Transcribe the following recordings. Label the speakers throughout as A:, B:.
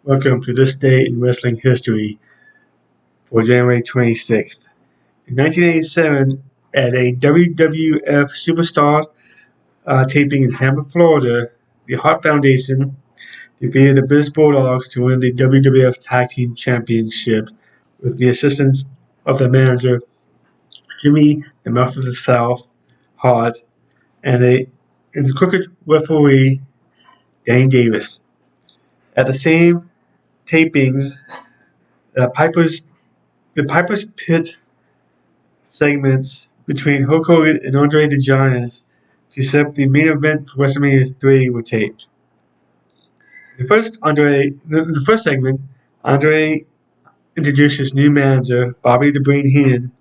A: Welcome to this day in wrestling history for January 26th. In 1987, at a WWF Superstars taping in Tampa, Florida, the Hart Foundation defeated the British Bulldogs to win the WWF Tag Team Championship with the assistance of the manager Jimmy the Mouth of the South Hart and the crooked referee Danny Davis. At the same tapings, the Piper's Pit segments between Hulk Hogan and Andre the Giant to set up the main event for WrestleMania 3 were taped. The first segment, Andre introduced his new manager, Bobby the Brain Heenan,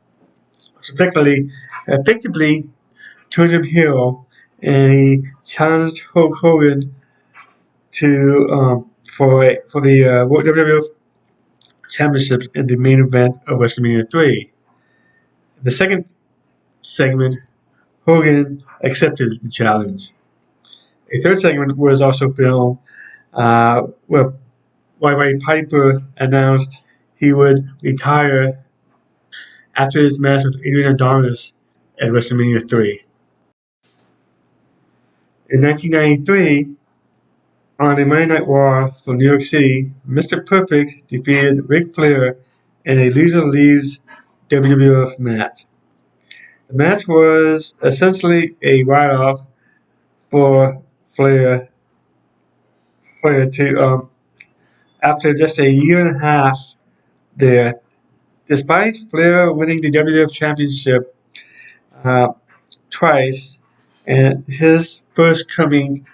A: effectively turned him heel, and he challenged Hulk Hogan to for the WWF Championship in the main event of WrestleMania 3. The second segment, Hogan accepted the challenge. A third segment was also filmed where Roddy Piper announced he would retire after his match with Adrian Adonis at WrestleMania 3. In 1993, on a Monday Night Raw from New York City, Mr. Perfect defeated Ric Flair in a loser leaves WWF match. The match was essentially a write-off for Flair to after just a year and a half there. Despite Flair winning the WWF Championship twice and his first coming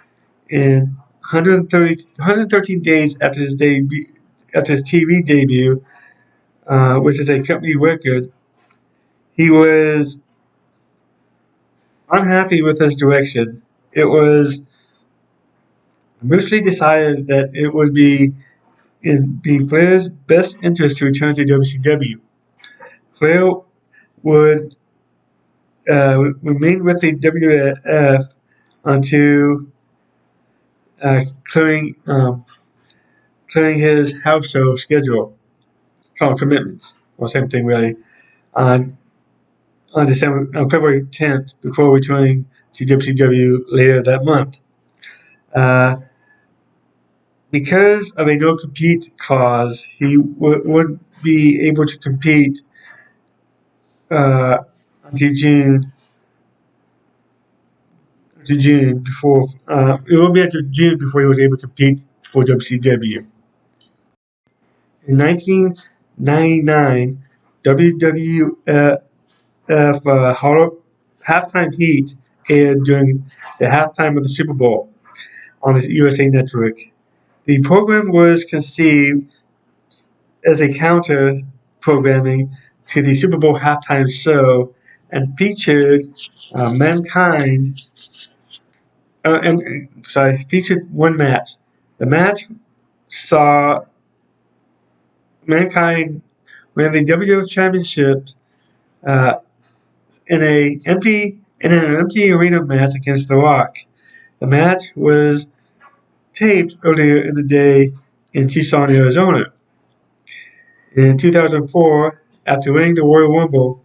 A: in 113 days after his TV debut, which is a company record, he was unhappy with his direction. It was mutually decided that it would be in Flair's best interest to return to WCW. Flair would remain with the WWF until clearing his house show schedule, commitments, or same thing really, on February 10th before returning to WCW later that month. Because of a no-compete clause, he wouldn't be able to compete until June before it will be until June before he was able to compete for WCW. In 1999, WWF Halftime Heat aired during the halftime of the Super Bowl on the USA Network. The program was conceived as a counter programming to the Super Bowl halftime show and featured featured one match. The match saw Mankind win the WWF Championship in an empty arena match against The Rock. The match was taped earlier in the day in Tucson, Arizona. In 2004, after winning the Royal Rumble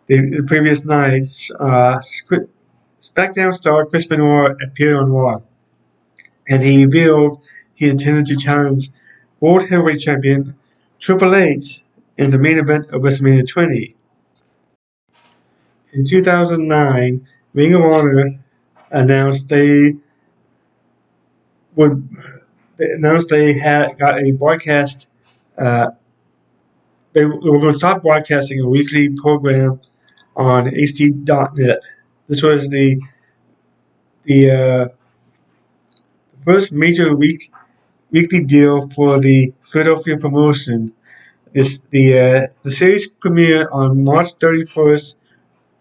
A: the previous night, SmackDown star Chris Benoit appeared on Raw, and he revealed he intended to challenge World Heavyweight Champion Triple H in the main event of WrestleMania 20. In 2009, Ring of Honor announced they had got a broadcast. They were going to stop broadcasting a weekly program on HD.net. This was the first major weekly deal for the Philadelphia promotion. The series premiered on March 31st,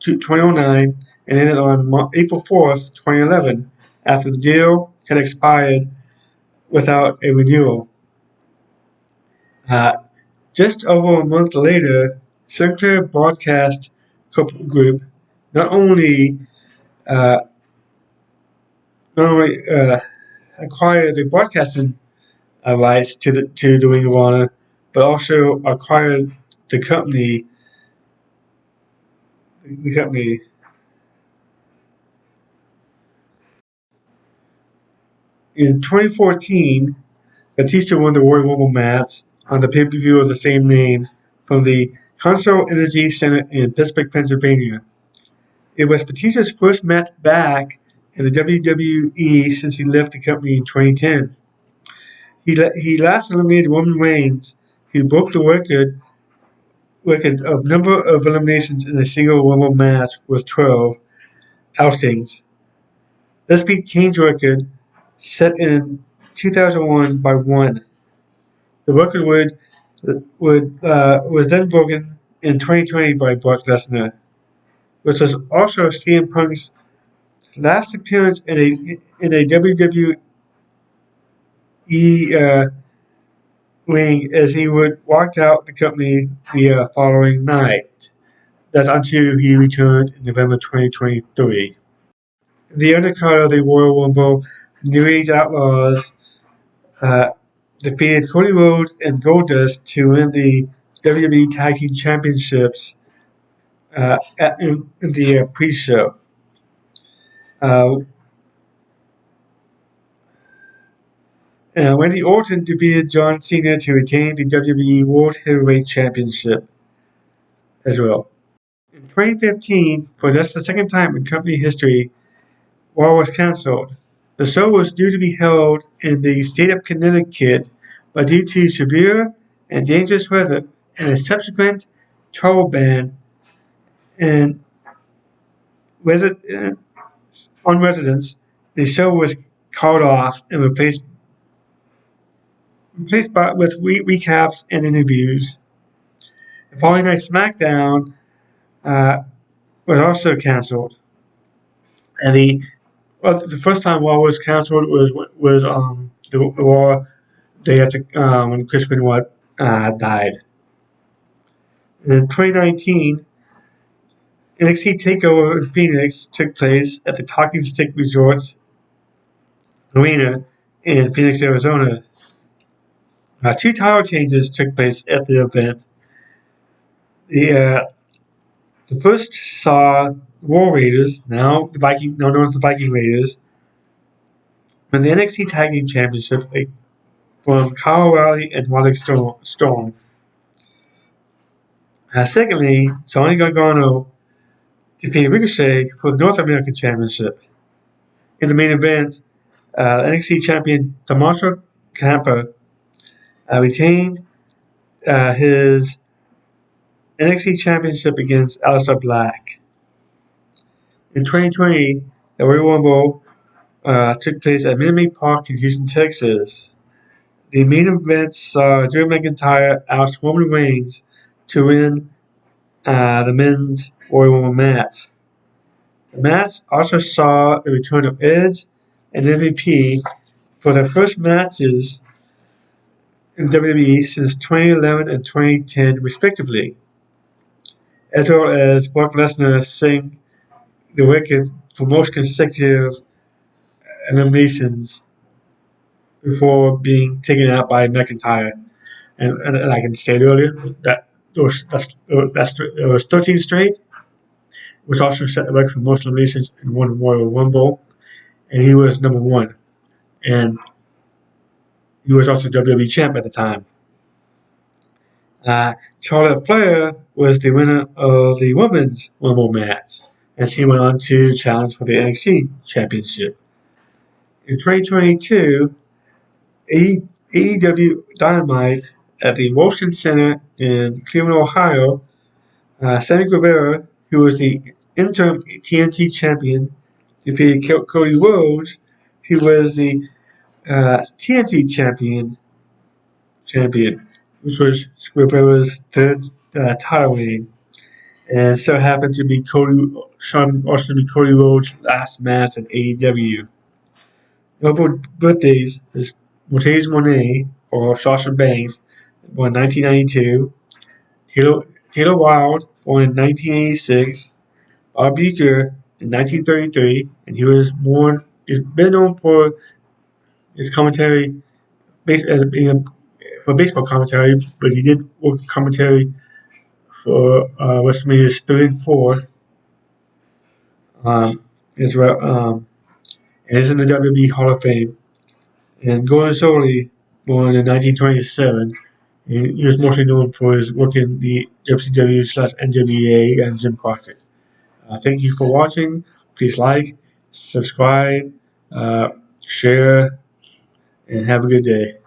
A: 2009, and ended on April 4th, 2011, after the deal had expired without a renewal. Just over a month later, Sinclair Broadcast Group not only acquired the broadcasting rights to the Ring of Honor, but also acquired the company. The company in 2014, Batista won the Royal Rumble match on the pay-per-view of the same name from the Consol Energy Center in Pittsburgh, Pennsylvania. It was Batista's first match back in the WWE since he left the company in 2010. He last eliminated Roman Reigns, who broke the record of number of eliminations in a single Rumble match with 12 outings. This beat Kane's record, set in 2001 by one. The record was then broken in 2020 by Brock Lesnar, which was also CM Punk's last appearance in a WWE ring, as he would walk out the company the following night. That's until he returned in November 2023. In the undercard of the Royal Rumble, New Age Outlaws defeated Cody Rhodes and Goldust to win the WWE Tag Team Championships in the pre-show. Randy Orton defeated John Cena to retain the WWE World Heavyweight Championship as well. In 2015, for just the second time in company history, Raw was canceled. The show was due to be held in the state of Connecticut, but due to severe and dangerous weather and a subsequent travel ban on residents, the show was called off and replaced with recaps and interviews. The following night SmackDown was also canceled, and the first time Raw was canceled was the Raw day after when Chris Benoit died. And in 2019, NXT TakeOver in Phoenix took place at the Talking Stick Resorts Arena in Phoenix, Arizona. Two title changes took place at the event. The first saw War Raiders, now known as the Viking Raiders, win the NXT Tag Team Championship from Kyle O'Reilly and Roderick Strong. Secondly, Johnny Gargano defeated Ricochet for the North American Championship. In the main event, NXT champion Tommaso Ciampa retained his NXT Championship against Aleister Black. In 2020, the Royal Rumble took place at Minute Maid Park in Houston, Texas. The main event saw Drew McIntyre oust Roman Reigns to win the men's Royal Rumble match. The match also saw the return of Edge and MVP for their first matches in WWE since 2011 and 2010, respectively, as well as Brock Lesnar setting the record for most consecutive eliminations before being taken out by McIntyre. And like I stated earlier, that was 13 straight, which also set the record for most eliminations in one Royal Rumble, and he was number one. And he was also WWE champ at the time. Charlotte Flair was the winner of the women's Rumble match, and she went on to challenge for the NXT Championship. In 2022, AEW Dynamite at the Wilson Center in Cleveland, Ohio, Sammy Guevara, who was the interim TNT champion, defeated Cody Rhodes, who was the TNT champion, which was Guevara's third title reign, and so happened to be Cody Rhodes' last match at AEW. Notable birthdays is Montez Monet, or Sasha Banks, born in 1992, Taylor Wilde, born in 1986, Bob Uecker in 1933, and he was been known for his commentary for baseball commentary, but he did work commentary for WrestleManias 3 and 4 as well, and is in the WWE Hall of Fame. And Gordon Solie, born in 1927, he was mostly known for his work in the WCW/NWA and Jim Crockett. Thank you for watching. Please like, subscribe, share, and have a good day.